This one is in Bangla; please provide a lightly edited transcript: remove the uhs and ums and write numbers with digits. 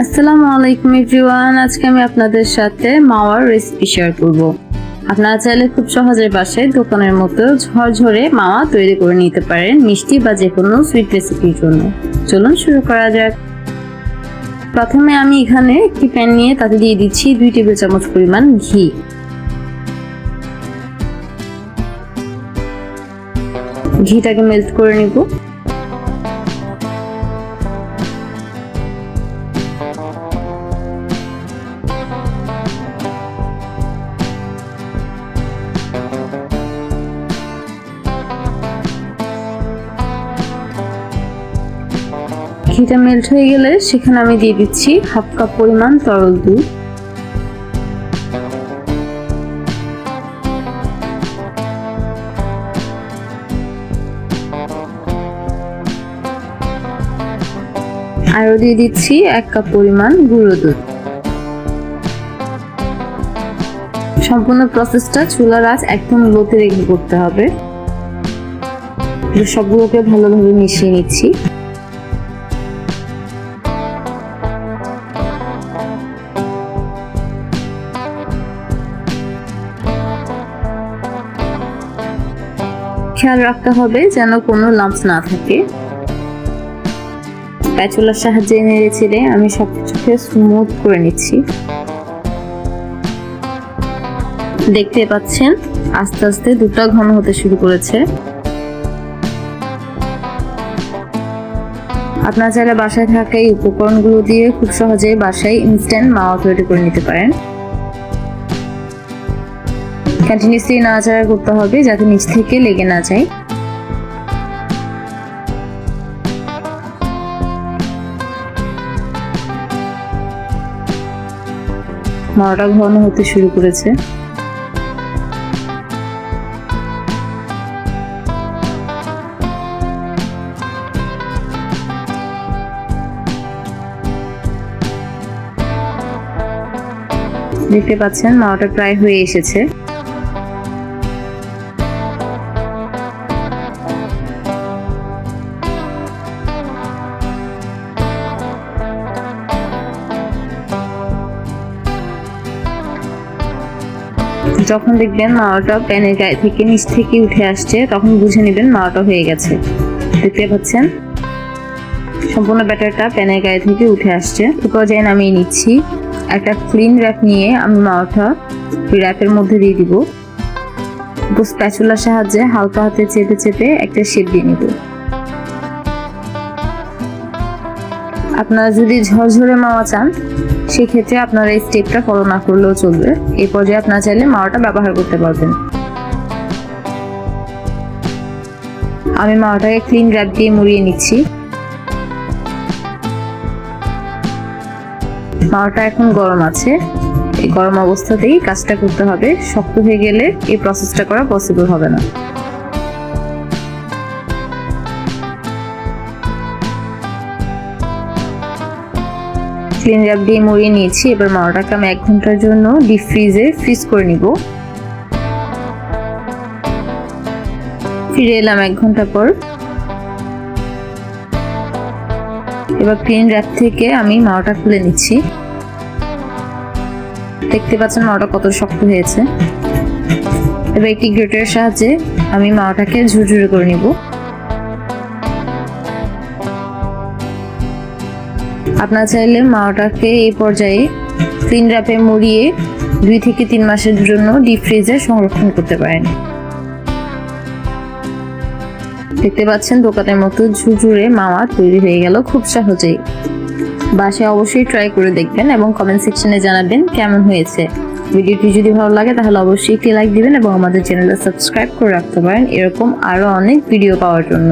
আসসালামু আলাইকুম এভরিওয়ান। আজকে আমি আপনাদের সাথে মাওয়ার রেসিপি শেয়ার করব। আপনারা চাইলে খুব সহজে বাসায় দোকানের মতো ঝরঝরে মাওয়া তৈরি করে নিতে পারেন মিষ্টি বা যে কোনো সুইট রেসিপির জন্য। চলুন শুরু করা যাক। প্রথমে আমি এখানে একটি প্যান নিয়ে তাতে দিয়ে দিচ্ছি 2 টেবিল চামচ পরিমাণ ঘি। ঘিটাকে মেল্ট করে নিব। ঘিটা মেল্ট হয়ে গেলে সেখানে আমি দিয়ে দিচ্ছি হাফ কাপ পরিমাণ তরল দুধ। আরো দিয়ে দিচ্ছি 1 কাপ পরিমাণ গুঁড়ো দুধ। সম্পূর্ণ প্রসেসটা চুলার আঁচ একদম লোতে রেখে করতে হবে। সবগুলোকে ভালোভাবে মিশিয়ে নিচ্ছি। খেয়াল রাখতে হবে যেন কোনো লাম্পস না থাকে। স্প্যাচুলার সাহায্যে নেড়ে চেড়ে আমি সবকিছুকে স্মুথ করে নিচ্ছি। দেখতে পাচ্ছেন আস্তে আস্তে দুধটা ঘন হতে শুরু করেছে। আপনারা চাইলে বাসায় থাকা এই উপকরণগুলো দিয়ে খুব সহজেই বাসায় ইনস্ট্যান্ট মাওয়া তৈরি করে নিতে পারেন। কন্টিনিউয়াসলি নাড়াচাড়া করতে হবে যাতে নিচ থেকে লেগে না যায়। মাওয়াটা ঘন হতে শুরু করেছে। দেখতে পাচ্ছেন মাওয়াটা প্রায় হয়ে এসেছে। যখন দেখবেন মাওয়াটা প্যানের গায়ে থেকে নিচ থেকে উঠে আসছে তখন বুঝে নেবেন মাওয়াটা হয়ে গেছে। দেখতে পাচ্ছেন সম্পূর্ণ ব্যাটারটা প্যানের গায়ে থেকে উঠে আসছে। এই পর্যায়ে নামিয়ে নিচ্ছি। একটা ক্লিন র্যাপ নিয়ে আমি মাওয়াটা র্যাপের মধ্যে দিয়ে দিব। স্প্যাচুলার সাহায্যে হালকা হাতে চেপে চেপে একটা শেপ দিয়ে নিব। আপনারা যদি ঝরঝরে মাওয়া চান সেক্ষেত্রে আপনারা এই স্টেপটা ফলো না করলেও চলবে। এই পর্যায়ে আপনারা চাইলে মাওয়াটা ব্যবহার করতে পারবেন। আমি মাওয়াটাকে ক্লিন র্যাপ দিয়ে মুড়িয়ে নিচ্ছি। মাওয়াটা এখন গরম আছে। এই গরম অবস্থাতেই কাজটা করতে হবে। শক্ত হয়ে গেলে এই প্রসেসটা করা পসিবল হবে না। ক্লিন র্যাপ দিয়ে মুড়িয়ে নিয়েছি। এবার মাওয়াটাকে আমি 1 ঘন্টার জন্য ডিপ ফ্রিজে ফ্রিজ করে নিব। ফিরে এলাম 1 ঘন্টা পর। এবার ক্লিন র্যাপ থেকে আমি মাওয়াটা খুলে নিচ্ছি। দেখতে পাচ্ছেন মাওয়াটা কত শক্ত হয়েছে। এবার একটি গ্রেটারের সাহায্যে আমি মাওয়াটাকে ঝুরঝুরে করে নিব। আপনারা চাইলে মাওয়াটাকে এই পর্যায়ে ক্লিন র্যাপে মুড়িয়ে 2 থেকে 3 মাসের জন্য ডিপ ফ্রিজে সংরক্ষণ করতে পারেন। দেখতে পাচ্ছেন দোকানের মতো ঝুরঝুরে মাওয়া তৈরি হয়ে গেল খুব সহজেই। বাসায় অবশ্যই ট্রাই করে দেখবেন এবং কমেন্ট সেকশনে জানাবেন কেমন হয়েছে। ভিডিওটি যদি ভালো লাগে তাহলে অবশ্যই একটি লাইক দিবেন এবং আমাদের চ্যানেলটা সাবস্ক্রাইব করে রাখতে পারেন এরকম আরো অনেক ভিডিও পাওয়ার জন্য।